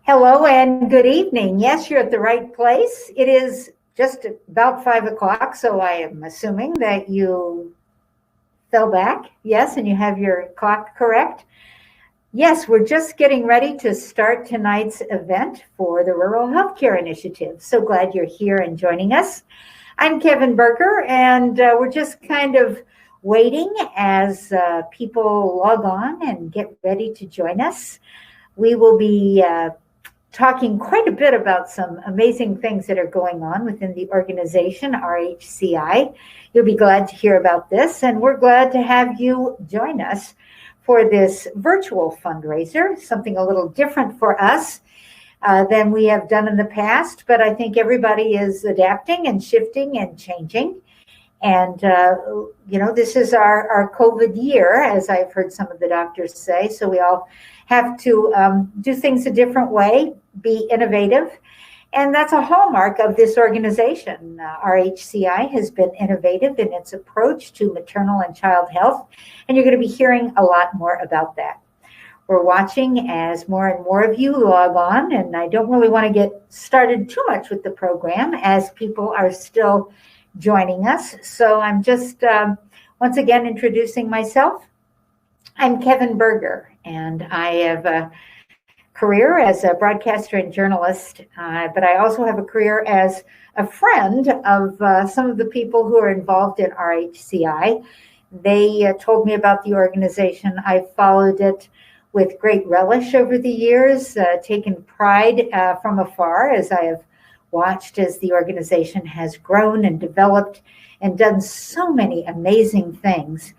Hello and good evening. Yes, you're at the right place. It is just about 5 o'clock, so I am assuming that you fell back. Yes, and you have your clock correct. Yes, we're just getting ready to start tonight's event for the Rural Healthcare Initiative. So glad you're here and joining us. I'm Kevin Berger, and we're just kind of waiting as people log on and get ready to join us. We will be talking quite a bit about some amazing things that are going on within the organization, RHCI. You'll be glad to hear about this, and we're glad to have you join us for this virtual fundraiser, something a little different for us than we have done in the past, but I think everybody is adapting and shifting and changing. And, this is our COVID year, as I've heard some of the doctors say, so we all have to do things a different way, be innovative. And that's a hallmark of this organization. RHCI has been innovative in its approach to maternal and child health, and you're going to be hearing a lot more about that. We're watching as more and more of you log on, and I don't really want to get started too much with the program as people are still joining us. So I'm just once again introducing myself. I'm Kevin Berger, and I have a career as a broadcaster and journalist, but I also have a career as a friend of some of the people who are involved in RHCI. They told me about the organization. I've followed it with great relish over the years, taken pride from afar as I have watched as the organization has grown and developed and done so many amazing things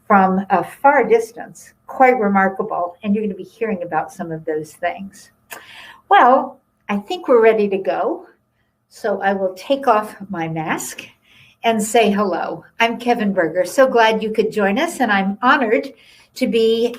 from a far distance, quite remarkable. And you're going to be hearing about some of those things. Well, I think we're ready to go. So I will take off my mask and say hello. I'm Kevin Berger. So glad you could join us. And I'm honored to be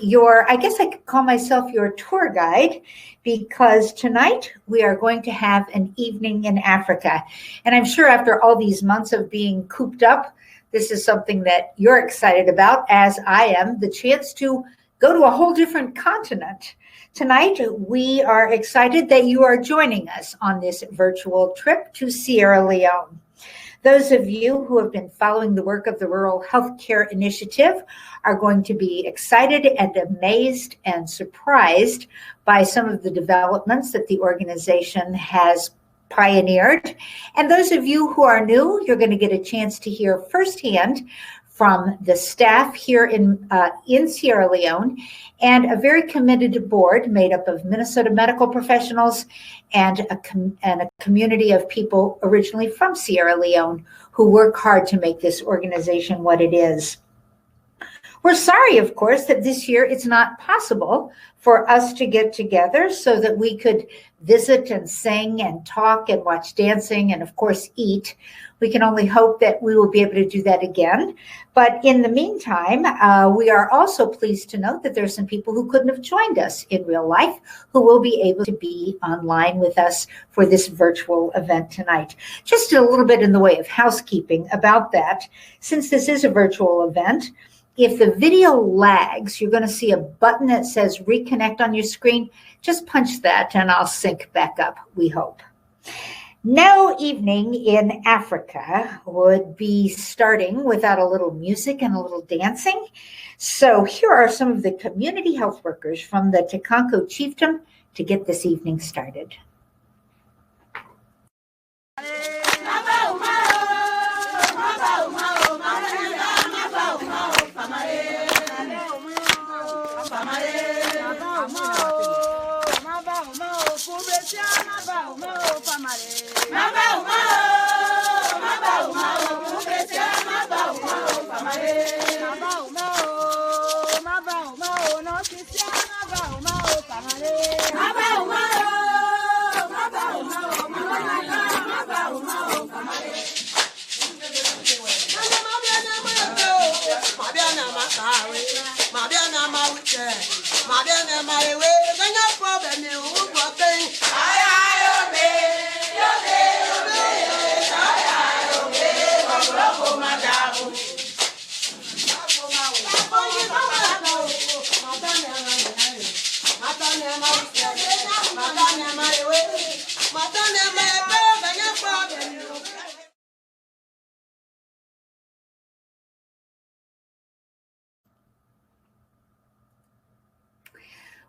I guess I could call myself your tour guide, because tonight we are going to have an evening in Africa. And I'm sure after all these months of being cooped up, this is something that you're excited about, as I am, the chance to go to a whole different continent. Tonight, we are excited that you are joining us on this virtual trip to Sierra Leone. Those of you who have been following the work of the Rural Healthcare Initiative are going to be excited and amazed and surprised by some of the developments that the organization has pioneered. And those of you who are new, you're going to get a chance to hear firsthand from the staff here in Sierra Leone, and a very committed board made up of Minnesota medical professionals and a community of people originally from Sierra Leone who work hard to make this organization what it is. We're sorry, of course, that this year it's not possible for us to get together so that we could visit and sing and talk and watch dancing and, of course, eat. We can only hope that we will be able to do that again. But in the meantime, we are also pleased to note that there are some people who couldn't have joined us in real life who will be able to be online with us for this virtual event tonight. Just a little bit in the way of housekeeping about that. Since this is a virtual event, if the video lags, you're going to see a button that says reconnect on your screen. Just punch that and I'll sync back up, we hope. No evening in Africa would be starting without a little music and a little dancing. So here are some of the community health workers from the Takanko Chiefdom to get this evening started.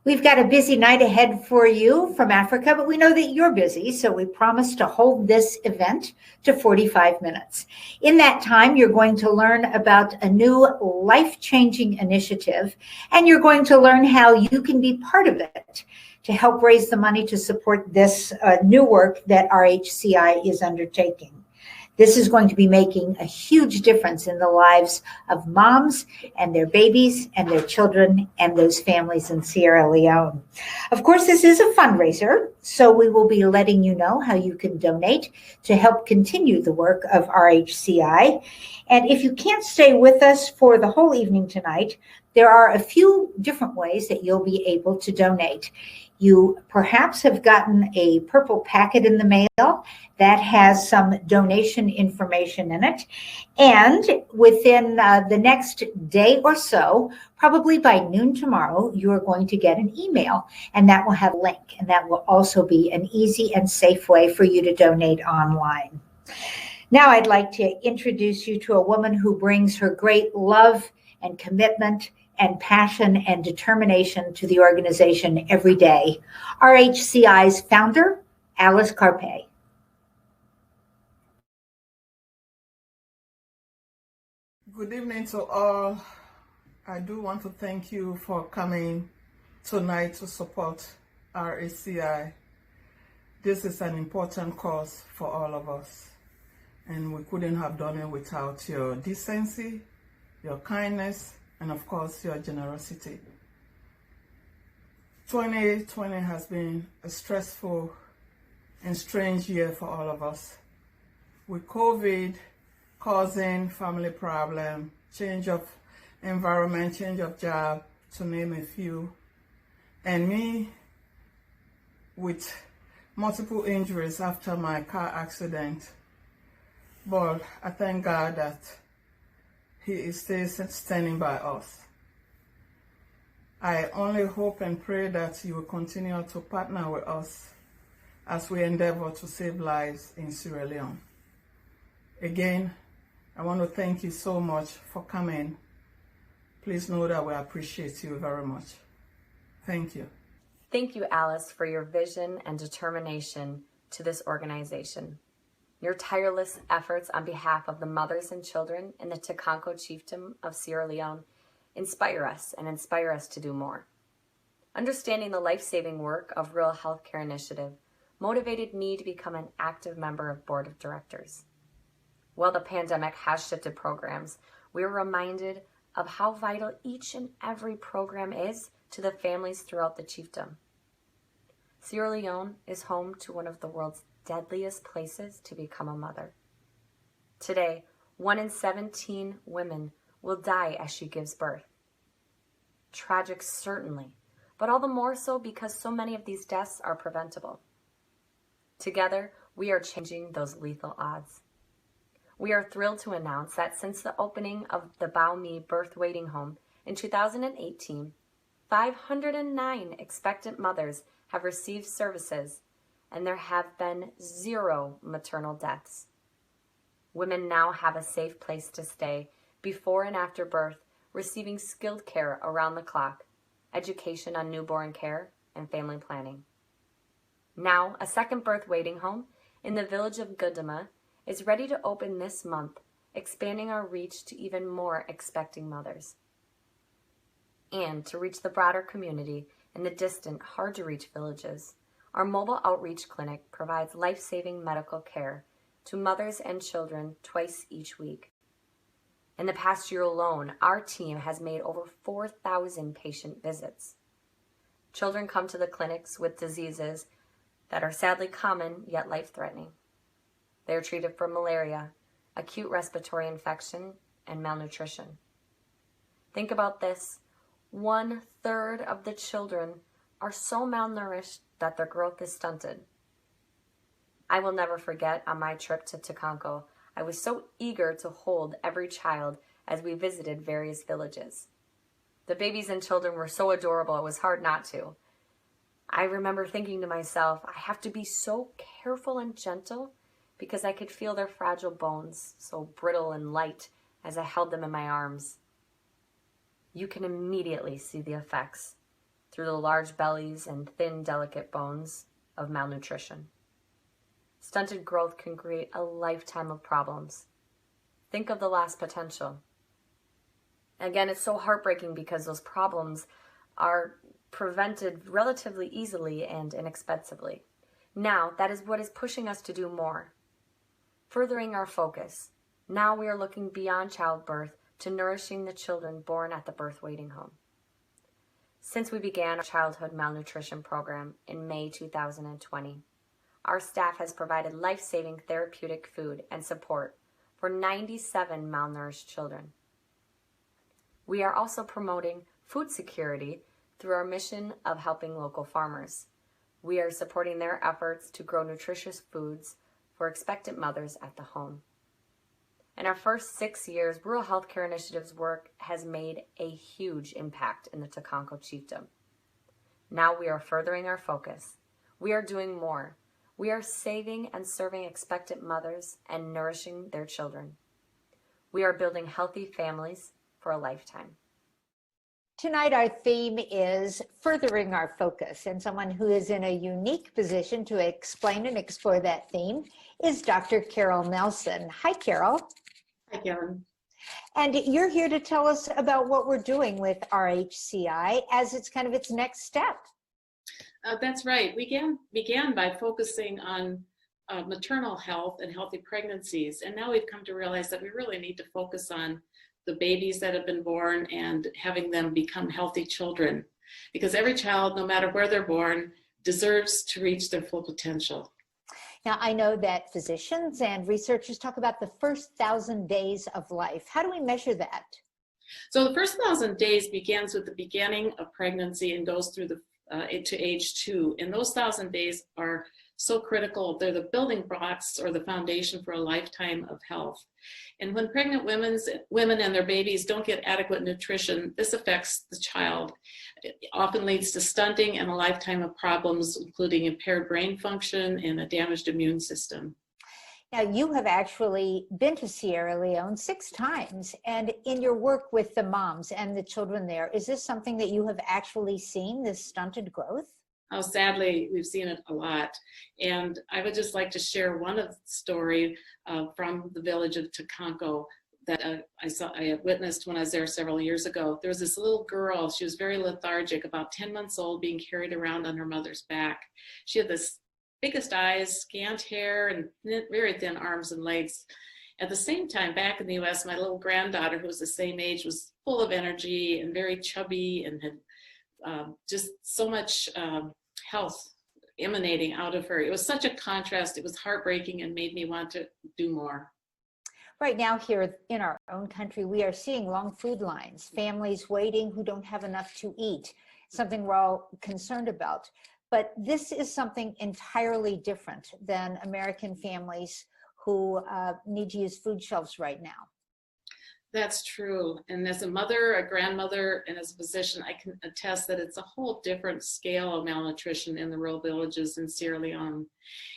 We've got a busy night ahead for you from Africa, but we know that you're busy, so we promise to hold this event to 45 minutes. In that time, you're going to learn about a new life-changing initiative, and you're going to learn how you can be part of it to help raise the money to support this new work that RHCI is undertaking. This is going to be making a huge difference in the lives of moms and their babies and their children and those families in Sierra Leone. Of course, this is a fundraiser, so we will be letting you know how you can donate to help continue the work of RHCI. And if you can't stay with us for the whole evening tonight, there are a few different ways that you'll be able to donate. You perhaps have gotten a purple packet in the mail that has some donation information in it. And within the next day or so, probably by noon tomorrow, you are going to get an email, and that will have a link. And that will also be an easy and safe way for you to donate online. Now I'd like to introduce you to a woman who brings her great love and commitment and passion and determination to the organization every day. RHCI's founder, Alice Carpe. Good evening to all. I do want to thank you for coming tonight to support RHCI. This is an important cause for all of us, and we couldn't have done it without your decency, your kindness, and of course, your generosity. 2020 has been a stressful and strange year for all of us. With COVID causing family problem, change of environment, change of job, to name a few, and me with multiple injuries after my car accident. But I thank God that He is still standing by us. I only hope and pray that you will continue to partner with us as we endeavor to save lives in Sierra Leone. Again, I want to thank you so much for coming. Please know that we appreciate you very much. Thank you. Thank you, Alice, for your vision and determination to this organization. Your tireless efforts on behalf of the mothers and children in the Takanko Chiefdom of Sierra Leone inspire us to do more. Understanding the life-saving work of Rural Healthcare Initiative motivated me to become an active member of Board of Directors. While the pandemic has shifted programs, we are reminded of how vital each and every program is to the families throughout the chiefdom. Sierra Leone is home to one of the world's deadliest places to become a mother. Today, 1 in 17 women will die as she gives birth. Tragic, certainly, but all the more so because so many of these deaths are preventable. Together, we are changing those lethal odds. We are thrilled to announce that since the opening of the Bao Mi Birth Waiting Home in 2018, 509 expectant mothers have received services, and there have been 0 maternal deaths. Women now have a safe place to stay before and after birth, receiving skilled care around the clock, education on newborn care, and family planning. Now, a second birth waiting home in the village of Guduma is ready to open this month, expanding our reach to even more expecting mothers. And to reach the broader community in the distant, hard-to-reach villages, our mobile outreach clinic provides life-saving medical care to mothers and children twice each week. In the past year alone, our team has made over 4,000 patient visits. Children come to the clinics with diseases that are sadly common yet life-threatening. They are treated for malaria, acute respiratory infection, and malnutrition. Think about this. 1/3 of the children are so malnourished that their growth is stunted. I will never forget on my trip to Takanko, I was so eager to hold every child as we visited various villages. The babies and children were so adorable, it was hard not to. I remember thinking to myself, I have to be so careful and gentle because I could feel their fragile bones, so brittle and light, as I held them in my arms. You can immediately see the effects through the large bellies and thin, delicate bones of malnutrition. Stunted growth can create a lifetime of problems. Think of the lost potential. Again, it's so heartbreaking because those problems are prevented relatively easily and inexpensively. Now, that is what is pushing us to do more. Furthering our focus, now we are looking beyond childbirth to nourishing the children born at the birth waiting home. Since we began our childhood malnutrition program in May 2020, our staff has provided life-saving therapeutic food and support for 97 malnourished children. We are also promoting food security through our mission of helping local farmers. We are supporting their efforts to grow nutritious foods for expectant mothers at the home. In our first 6 years, Rural Healthcare Initiative's work has made a huge impact in the Tacanco Chiefdom. Now we are furthering our focus. We are doing more. We are saving and serving expectant mothers and nourishing their children. We are building healthy families for a lifetime. Tonight, our theme is furthering our focus, and someone who is in a unique position to explain and explore that theme is Dr. Carol Nelson. Hi, Carol. Hi, Karen. And you're here to tell us about what we're doing with RHCI as it's kind of its next step. That's right. We began by focusing on maternal health and healthy pregnancies, and now we've come to realize that we really need to focus on the babies that have been born and having them become healthy children, because every child, no matter where they're born, deserves to reach their full potential. Now, I know that physicians and researchers talk about the first 1,000 days of life. How do we measure that? So the first 1,000 days begins with the beginning of pregnancy and goes through to age 2. And those 1,000 days are so critical. They're the building blocks or the foundation for a lifetime of health. And when pregnant women and their babies don't get adequate nutrition, this affects the child. It often leads to stunting and a lifetime of problems, including impaired brain function and a damaged immune system. Now, you have actually been to Sierra Leone 6 times, and in your work with the moms and the children there, is this something that you have actually seen, this stunted growth? Oh, sadly, we've seen it a lot. And I would just like to share one story from the village of Tacanco that I had witnessed when I was there several years ago. There was this little girl. She was very lethargic, about 10 months old, being carried around on her mother's back. She had the biggest eyes, scant hair, and very thin arms and legs. At the same time, back in the US, my little granddaughter, who was the same age, was full of energy and very chubby and had just so much health emanating out of her. It was such a contrast. It was heartbreaking and made me want to do more. Right now here in our own country, we are seeing long food lines, families waiting who don't have enough to eat, something we're all concerned about. But this is something entirely different than American families who need to use food shelves right now. That's true. And as a mother, a grandmother, and as a physician, I can attest that it's a whole different scale of malnutrition in the rural villages in Sierra Leone.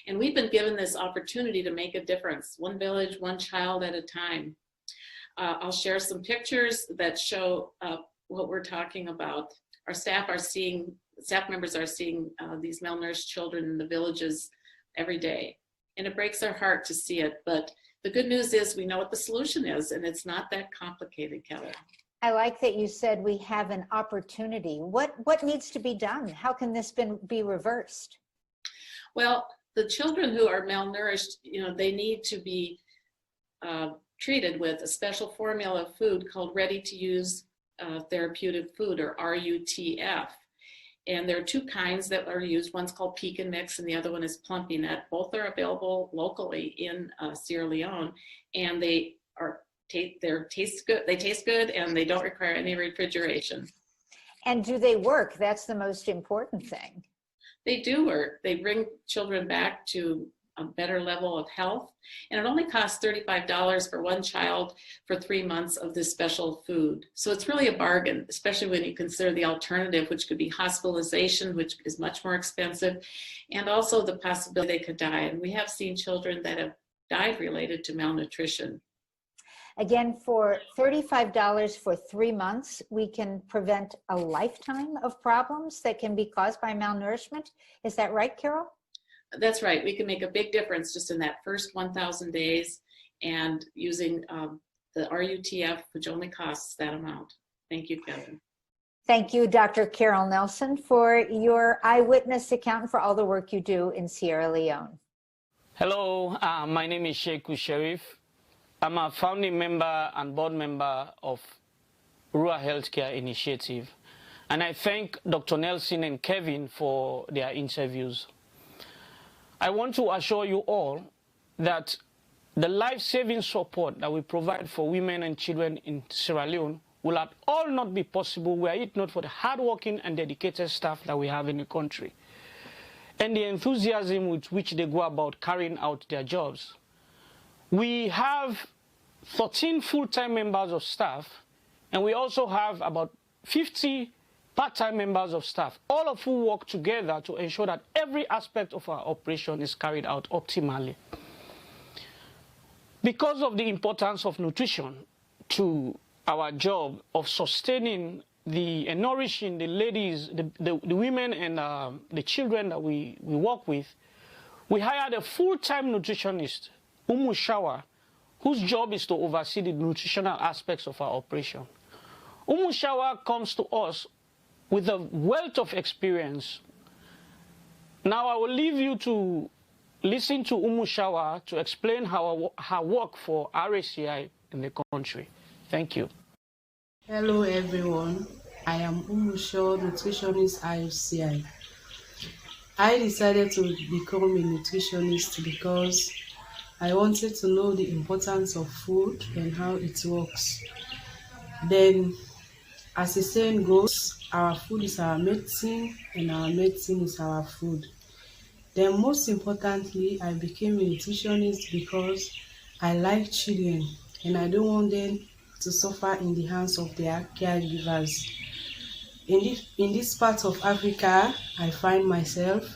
And we've been given this opportunity to make a difference, one village, one child at a time. I'll share some pictures that show what we're talking about. Our staff members are seeing these malnourished children in the villages every day. And it breaks our heart to see it, but the good news is we know what the solution is, and it's not that complicated, Kelly. I like that you said we have an opportunity. What needs to be done? How can this be reversed? Well, the children who are malnourished, they need to be treated with a special formula of food called ready-to-use therapeutic food, or RUTF. And there are 2 kinds that are used. One's called Pecan Mix and the other one is Plumpy'Nut. Both are available locally in Sierra Leone, and they taste good. They taste good and they don't require any refrigeration. And do they work? That's the most important thing. They do work. They bring children back to a better level of health. And it only costs $35 for one child for 3 months of this special food. So it's really a bargain, especially when you consider the alternative, which could be hospitalization, which is much more expensive, and also the possibility they could die. And we have seen children that have died related to malnutrition. Again, for $35 for 3 months, we can prevent a lifetime of problems that can be caused by malnourishment. Is that right, Carol? That's right. We can make a big difference just in that first 1,000 days and using the RUTF, which only costs that amount. Thank you, Kevin. Thank you, Dr. Carol Nelson, for your eyewitness account and for all the work you do in Sierra Leone. Hello, my name is Sheikh Sharif. I'm a founding member and board member of Rural Healthcare Initiative. And I thank Dr. Nelson and Kevin for their interviews. I want to assure you all that the life-saving support that we provide for women and children in Sierra Leone will at all not be possible were it not for the hardworking and dedicated staff that we have in the country and the enthusiasm with which they go about carrying out their jobs. We have 13 full-time members of staff, and we also have about 50 part-time members of staff, all of who work together to ensure that every aspect of our operation is carried out optimally. Because of the importance of nutrition to our job of sustaining and nourishing the ladies, the women and the children that we work with, we hired a full-time nutritionist, Umu Shawa, whose job is to oversee the nutritional aspects of our operation. Umu Shawa comes to us with a wealth of experience. Now I will leave you to listen to Umu Shawa to explain her work for RACI in the country. Thank you. Hello everyone, I am Umu Shawa, nutritionist RACI. I decided to become a nutritionist because I wanted to know the importance of food and how it works. Then, as the saying goes, our food is our medicine and our medicine is our food. Then most importantly, I became a nutritionist because I like children and I don't want them to suffer in the hands of their caregivers. In this part of Africa, I find myself,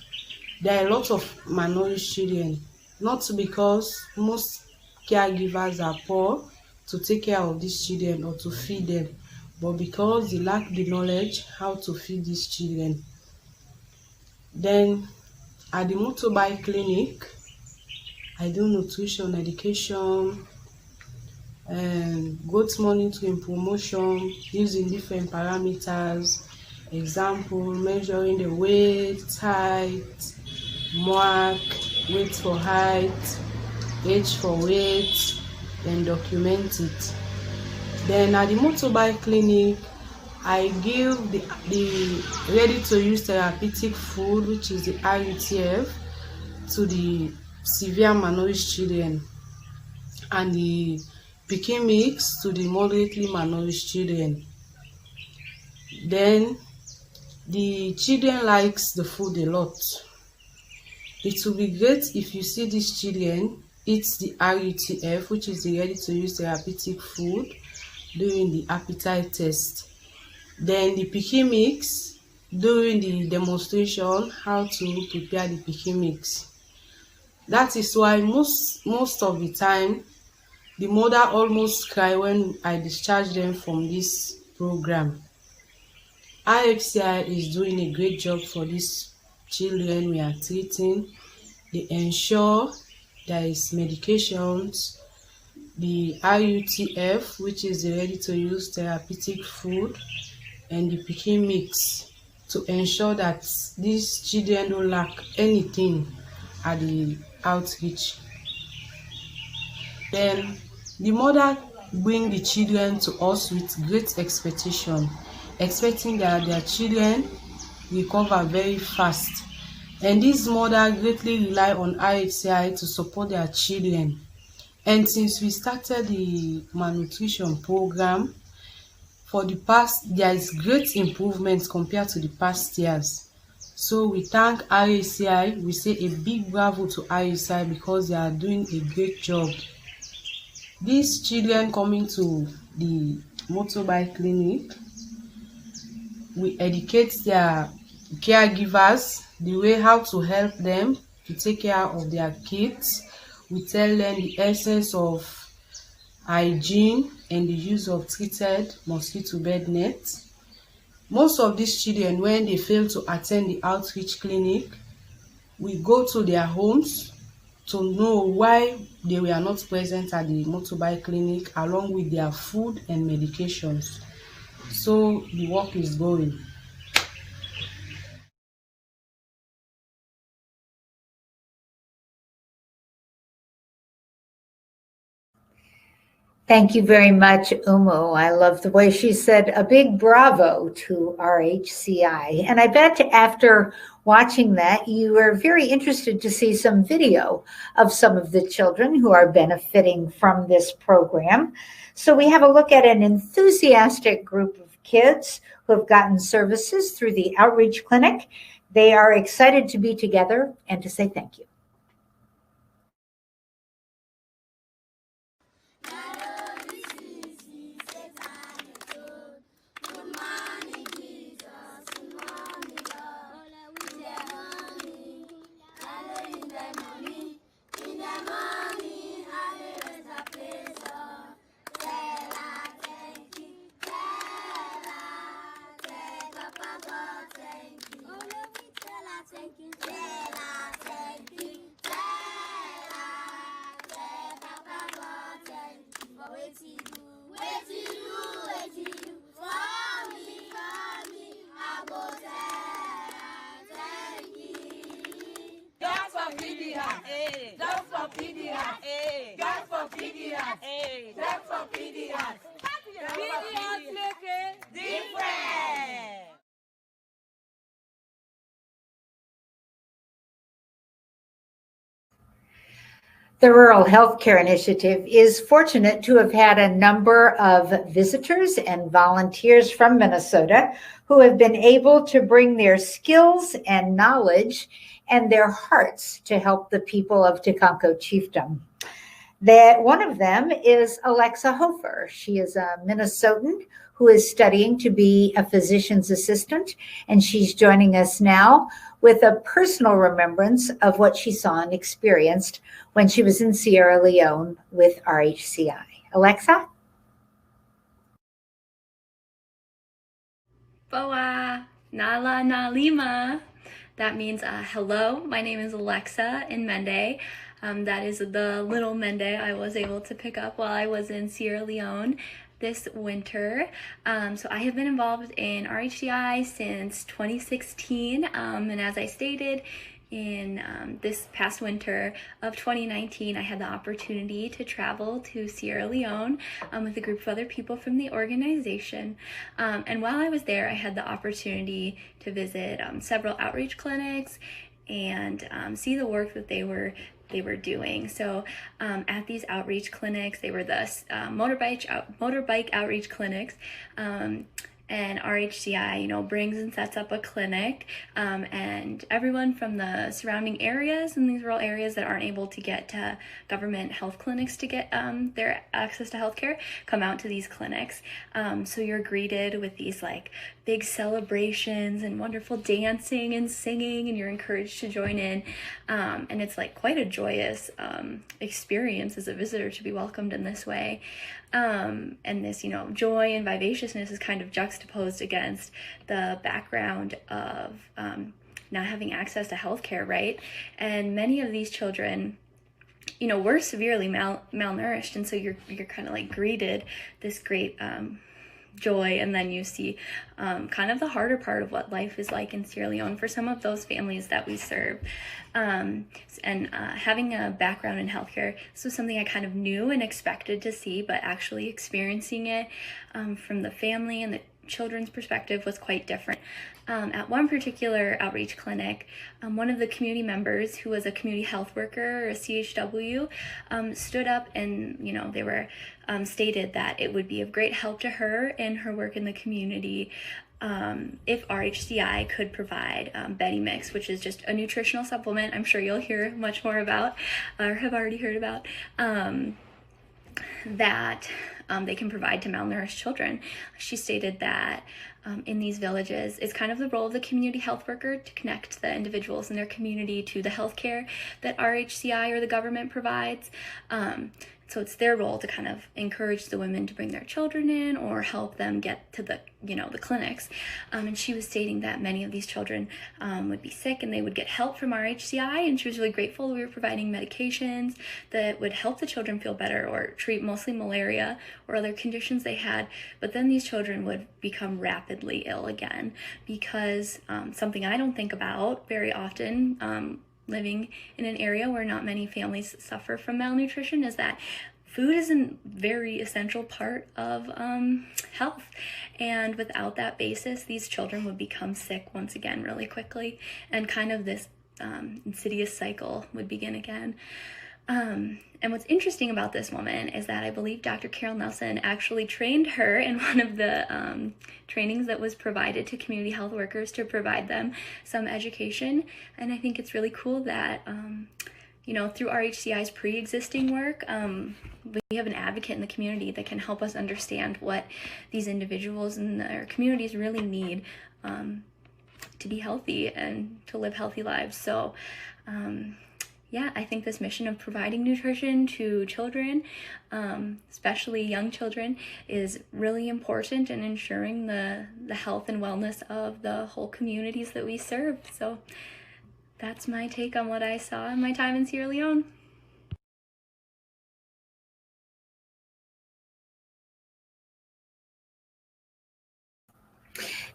there are a lot of malnourished children, not because most caregivers are poor to take care of these children or to feed them, but because they lack the knowledge how to feed these children. Then at the motorbike clinic, I do nutrition education and growth monitoring promotion using different parameters, example, measuring the weight, height, mark, weight for height, age for weight, then document it. Then at the motorbike clinic, I give the ready-to-use therapeutic food, which is the RUTF, to the severe malnourished children, and the pikin mix to the moderately malnourished children. Then the children likes the food a lot. It will be great if you see these children eat the RUTF, which is the ready-to-use therapeutic food, during the appetite test. Then the pikin mix during the demonstration how to prepare the pikin mix. That is why most of the time the mother almost cry when I discharge them from this program. RFCI is doing a great job for these children we are treating. They ensure there is medications, the RUTF, which is the ready-to-use therapeutic food, and the pikin mix to ensure that these children don't lack anything at the outreach. Then the mother bring the children to us with great expectation, expecting that their children recover very fast. And this mother greatly rely on RHCI to support their children. And since we started the malnutrition program, for the past, there is great improvements compared to the past years. So we thank RACI. We say a big bravo to RACI because they are doing a great job. These children coming to the motorbike clinic, we educate their caregivers the way how to help them to take care of their kids. We tell them the essence of hygiene, and the use of treated mosquito bed nets. Most of these children, when they fail to attend the outreach clinic, we go to their homes to know why they were not present at the motorbike clinic, along with their food and medications. So the work is going. Thank you very much, Umu. I love the way she said a big bravo to RHCI. And I bet after watching that, you are very interested to see some video of some of the children who are benefiting from this program. So we have a look at an enthusiastic group of kids who have gotten services through the outreach clinic. They are excited to be together and to say thank you. The Rural Healthcare Initiative is fortunate to have had a number of visitors and volunteers from Minnesota who have been able to bring their skills and knowledge and their hearts to help the people of Teconco Chiefdom. One of them is Alexa Hofer. She is a Minnesotan who is studying to be a physician's assistant, and she's joining us now with a personal remembrance of what she saw and experienced when she was in Sierra Leone with RHCI. Alexa? Boa, Nala Nalima. That means hello. My name is Alexa in Mende. That is the little Mende I was able to pick up while I was in Sierra Leone this winter. So I have been involved in RHCI since 2016, and as I stated, in this past winter of 2019, I had the opportunity to travel to Sierra Leone with a group of other people from the organization. And while I was there, I had the opportunity to visit several outreach clinics and see the work that they were doing. So at these outreach clinics, they were the motorbike outreach clinics. And RHCI, brings and sets up a clinic, and everyone from the surrounding areas and these rural areas that aren't able to get to government health clinics to get their access to healthcare come out to these clinics. So you're greeted with these big celebrations and wonderful dancing and singing, and you're encouraged to join in. And it's quite a joyous experience as a visitor to be welcomed in this way. And this, joy and vivaciousness is kind of juxtaposed against the background of not having access to healthcare, right? And many of these children, were severely malnourished, and so you're kind of greeted this great joy, and then you see kind of the harder part of what life is like in Sierra Leone for some of those families that we serve. And having a background in healthcare, this was something I kind of knew and expected to see, but actually experiencing it from the family and the children's perspective was quite different. At one particular outreach clinic, one of the community members, who was a community health worker or a CHW, stood up and, they were stated that it would be of great help to her in her work in the community if RHCI could provide Betty Mix, which is just a nutritional supplement I'm sure you'll hear much more about or have already heard about, that they can provide to malnourished children. She stated that in these villages, it's kind of the role of the community health worker to connect the individuals in their community to the healthcare that RHCI or the government provides. So it's their role to kind of encourage the women to bring their children in or help them get to the, the clinics. And she was stating that many of these children would be sick and they would get help from RHCI, and she was really grateful we were providing medications that would help the children feel better or treat mostly malaria or other conditions they had. But then these children would become rapidly ill again because something I don't think about very often, living in an area where not many families suffer from malnutrition, is that food is a very essential part of health. And without that basis, these children would become sick once again really quickly, and kind of this insidious cycle would begin again. And what's interesting about this woman is that I believe Dr. Carol Nelson actually trained her in one of the trainings that was provided to community health workers to provide them some education. And I think it's really cool that, through RHCI's pre-existing work, we have an advocate in the community that can help us understand what these individuals in their communities really need to be healthy and to live healthy lives. So, I think this mission of providing nutrition to children, especially young children, is really important in ensuring the health and wellness of the whole communities that we serve. So that's my take on what I saw in my time in Sierra Leone.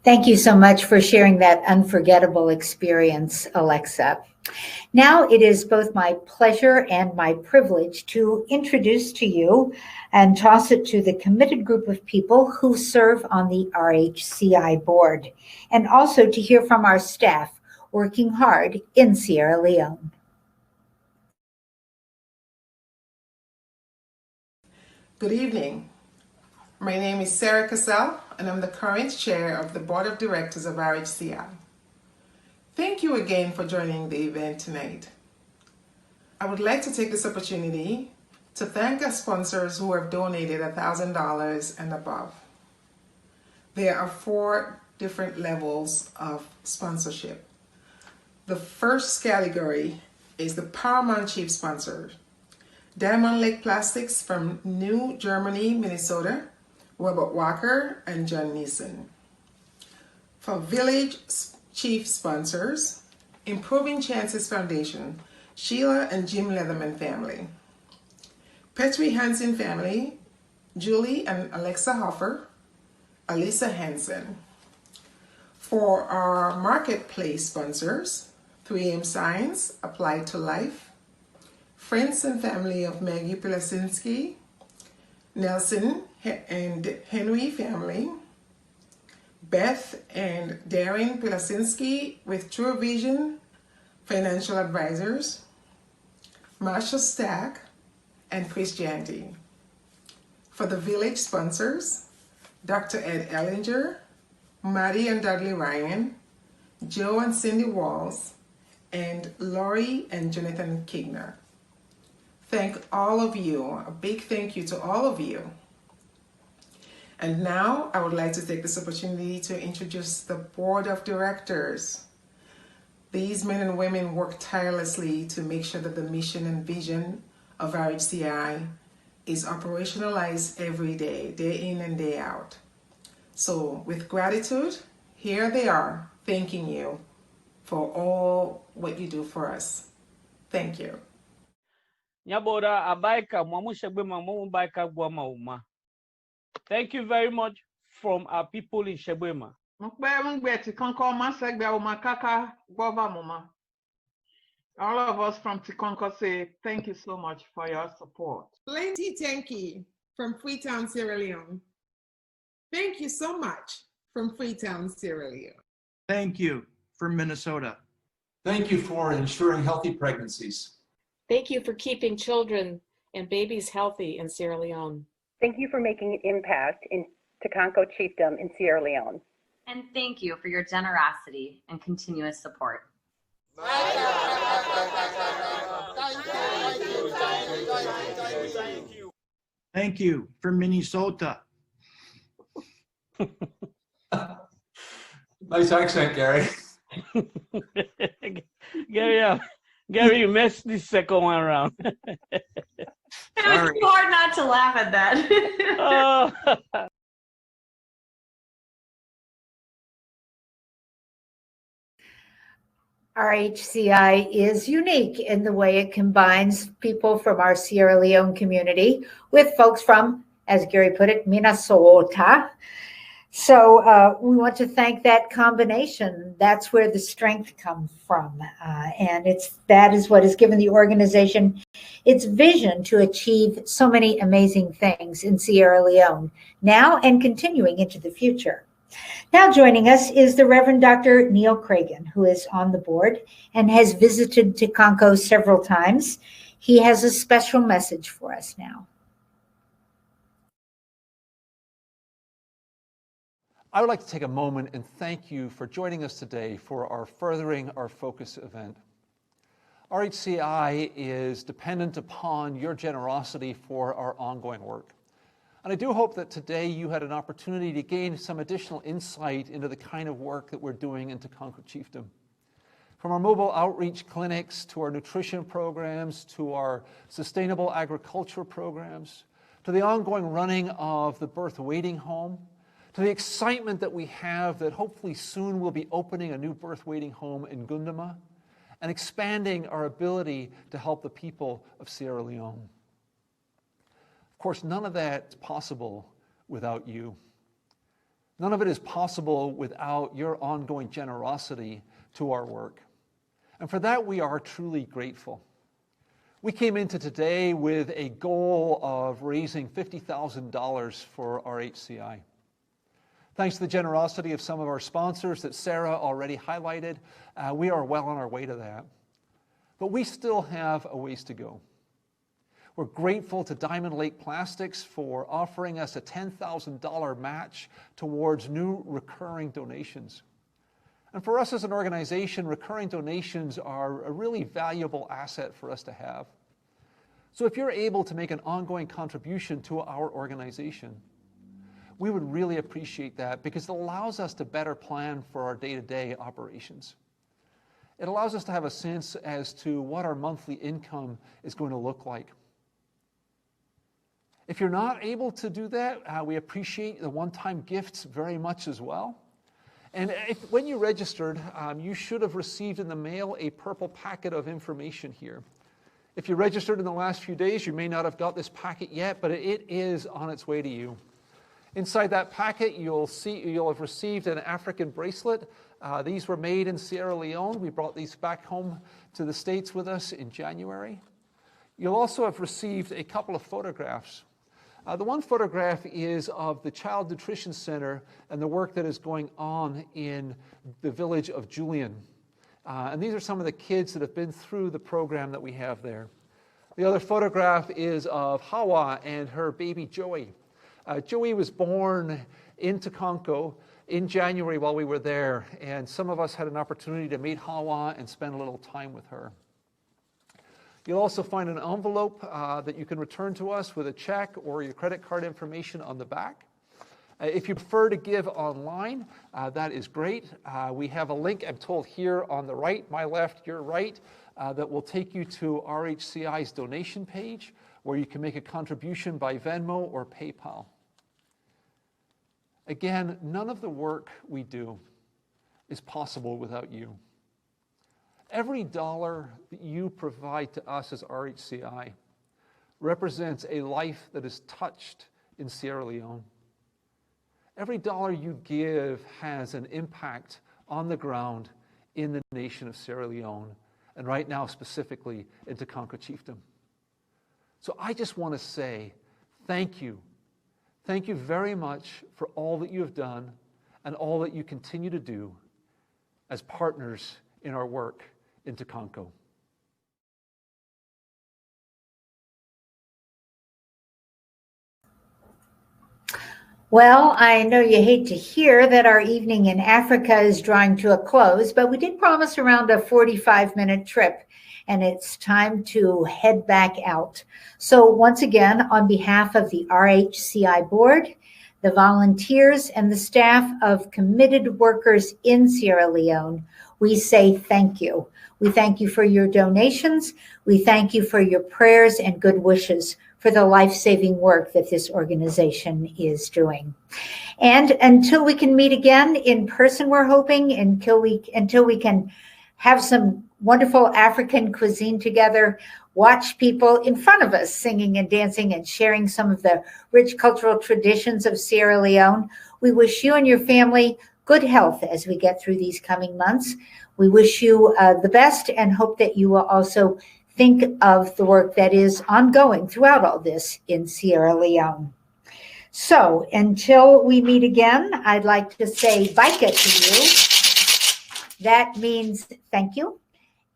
Thank you so much for sharing that unforgettable experience, Alexa. Now it is both my pleasure and my privilege to introduce to you and toss it to the committed group of people who serve on the RHCI board, and also to hear from our staff working hard in Sierra Leone. Good evening. My name is Sarah Cassell, and I'm the current chair of the Board of Directors of RHCI. Thank you again for joining the event tonight. I would like to take this opportunity to thank our sponsors who have donated $1,000 and above. There are 4 different levels of sponsorship. The first category is the Paramount Chief Sponsor, Diamond Lake Plastics from New Germany, Minnesota, Robert Walker and John Neeson. For Village Chief Sponsors, Improving Chances Foundation, Sheila and Jim Leatherman family. Petri Hansen family, Julie and Alexa Hoffer, Alisa Hansen. For our marketplace sponsors, 3M Science, Applied to Life, Friends and family of Maggie Pilasinski, Nelson and Henry family, Beth and Darren Pilasinski with True Vision Financial Advisors, Marsha Stack, and Christianity. For the village sponsors, Dr. Ed Ellinger, Maddie and Dudley Ryan, Joe and Cindy Walls, and Lori and Jonathan Kigner. Thank all of you. A big thank you to all of you. And now I would like to take this opportunity to introduce the Board of Directors. These men and women work tirelessly to make sure that the mission and vision of RHCI is operationalized every day, day in and day out. So with gratitude, here they are thanking you for all what you do for us. Thank you. Nyabora abaika mwamushagbe mamu baika gwa mauma. Thank you very much from our people in Shebwema. All of us from Tikonko say thank you so much for your support. Plenty thank you from Freetown, Sierra Leone. Thank you so much from Freetown, Sierra Leone. Thank you from Minnesota. Thank you for ensuring healthy pregnancies. Thank you for keeping children and babies healthy in Sierra Leone. Thank you for making an impact in Takanko Chiefdom in Sierra Leone. And thank you for your generosity and continuous support. Thank you from Minnesota. Nice accent, Gary. Gary, you messed this second one around. It was Sorry. too hard not to laugh at that. Oh. RHCI is unique in the way it combines people from our Sierra Leone community with folks from, as Gary put it, Minnesota. So we want to thank that combination. That's where the strength comes from. And that is what has given the organization its vision to achieve so many amazing things in Sierra Leone now and continuing into the future. Now joining us is the Reverend Dr. Neil Cragen, who is on the board and has visited Teconco several times. He has a special message for us now. I would like to take a moment and thank you for joining us today for our Furthering Our Focus event. RHCI is dependent upon your generosity for our ongoing work. And I do hope that today you had an opportunity to gain some additional insight into the kind of work that we're doing in Teconco Chiefdom. From our mobile outreach clinics, to our nutrition programs, to our sustainable agriculture programs, to the ongoing running of the birth waiting home, to the excitement that we have that hopefully soon we'll be opening a new birth waiting home in Gundama and expanding our ability to help the people of Sierra Leone. Of course, none of that is possible without you. None of it is possible without your ongoing generosity to our work. And for that, we are truly grateful. We came into today with a goal of raising $50,000 for RHCI. Thanks to the generosity of some of our sponsors that Sarah already highlighted, we are well on our way to that. But we still have a ways to go. We're grateful to Diamond Lake Plastics for offering us a $10,000 match towards new recurring donations. And for us as an organization, recurring donations are a really valuable asset for us to have. So if you're able to make an ongoing contribution to our organization, we would really appreciate that because it allows us to better plan for our day-to-day operations. It allows us to have a sense as to what our monthly income is going to look like. If you're not able to do that, we appreciate the one-time gifts very much as well. And when you registered, you should have received in the mail a purple packet of information here. If you registered in the last few days, you may not have got this packet yet, but it is on its way to you. Inside that packet, you'll have received an African bracelet. These were made in Sierra Leone. We brought these back home to the States with us in January. You'll also have received a couple of photographs. The one photograph is of the Child Nutrition Center and the work that is going on in the village of Julian. And these are some of the kids that have been through the program that we have there. The other photograph is of Hawa and her baby Joey. Joey was born in Teconco in January while we were there, and some of us had an opportunity to meet Hawa and spend a little time with her. You'll also find an envelope that you can return to us with a check or your credit card information on the back. If you prefer to give online, that is great. We have a link, I'm told, here on the right, my left, your right, that will take you to RHCI's donation page where you can make a contribution by Venmo or PayPal. Again, none of the work we do is possible without you. Every dollar that you provide to us as RHCI represents a life that is touched in Sierra Leone. Every dollar you give has an impact on the ground in the nation of Sierra Leone, and right now specifically in Teconco Chiefdom. So I just want to say thank you. Thank you very much for all that you have done and all that you continue to do as partners in our work in Teconco. Well, I know you hate to hear that our evening in Africa is drawing to a close, but we did promise around a 45-minute trip, and it's time to head back out. So once again, on behalf of the RHCI board, the volunteers, and the staff of committed workers in Sierra Leone, we say thank you. We thank you for your donations. We thank you for your prayers and good wishes for the life-saving work that this organization is doing. And until we can meet again in person, we're hoping, until we can have some wonderful African cuisine together, watch people in front of us singing and dancing and sharing some of the rich cultural traditions of Sierra Leone. We wish you and your family good health as we get through these coming months. We wish you the best and hope that you will also think of the work that is ongoing throughout all this in Sierra Leone. So until we meet again, I'd like to say Baika to you. That means thank you.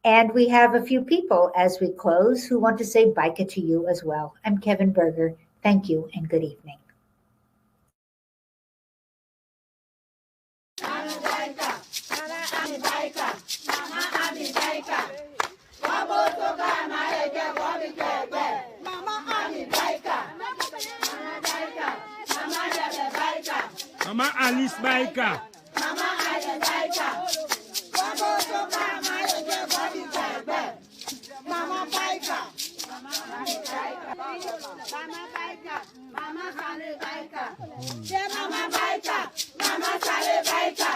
And we have a few people as we close who want to say Baika to you as well. I'm Kevin Berger. Thank you and good evening. Mama Alice Baika. Mama Alice Baika. Mama Baika. Mama Baika. Mama Baika. Mama Sale Baika. Yeah, Mama Baika. Mama Sale Baika.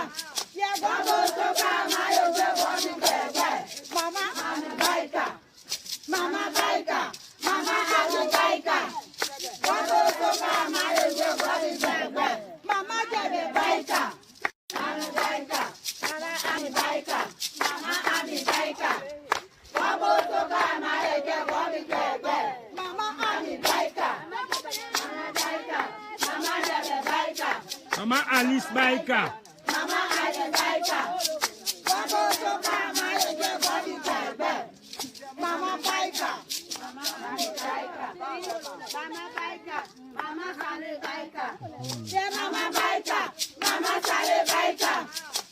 Yeah, Babo Soka Mayo Babo Bebe. Mama Baika. Mama Baika. Mama Ali Baika. Babo Soka Mayo Babo Bebe. Mama Jebe Baika. Mama Baika. Mama Ali Baika. Mama Ali Baika. Babo Soka Mayo Babo Bebe. Mama Ali Baika. Mama Baika. Mama Jebe Baika. Mama Alice Baika. Mama Ali Baika. Babo Soka Mayo Babo Bebe. Mama Baika. Mama Baika. Mama Baika. Mama Sale Baika. Yeah, Mama Baika. Mama Sale Baika.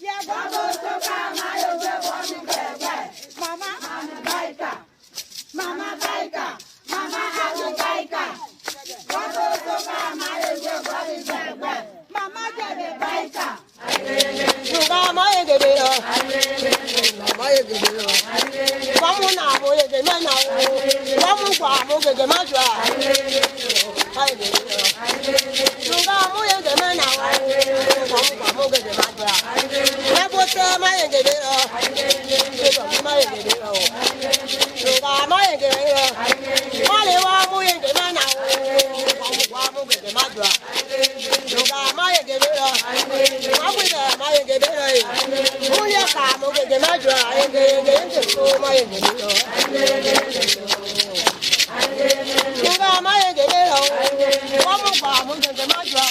Yeah, Babo Soka Mayo Babo Bebe. Mama Baika. Mama Baika. Mama Ali Baika. Babo Soka Mayo Babo Bebe. Mama Jebe Baika. Mama Yegedeo. Mama Yegedeo. Mama na mo yegema na o. Mama kwa mo yegema jwa. Mama mo yegema na o. Mama kwa mo yegema jwa. Ebo te ma yegedeo. Mama yegedeo. Mama yegedeo. Wale wa mo yegema na o. Mama kwa mo yegema jwa. Mama yegedeo. Mama yegedeo. Muya ka mo yegema jwa. Mama yegedeo. Mama yegedeo. Mama kwa mo yegema jwa.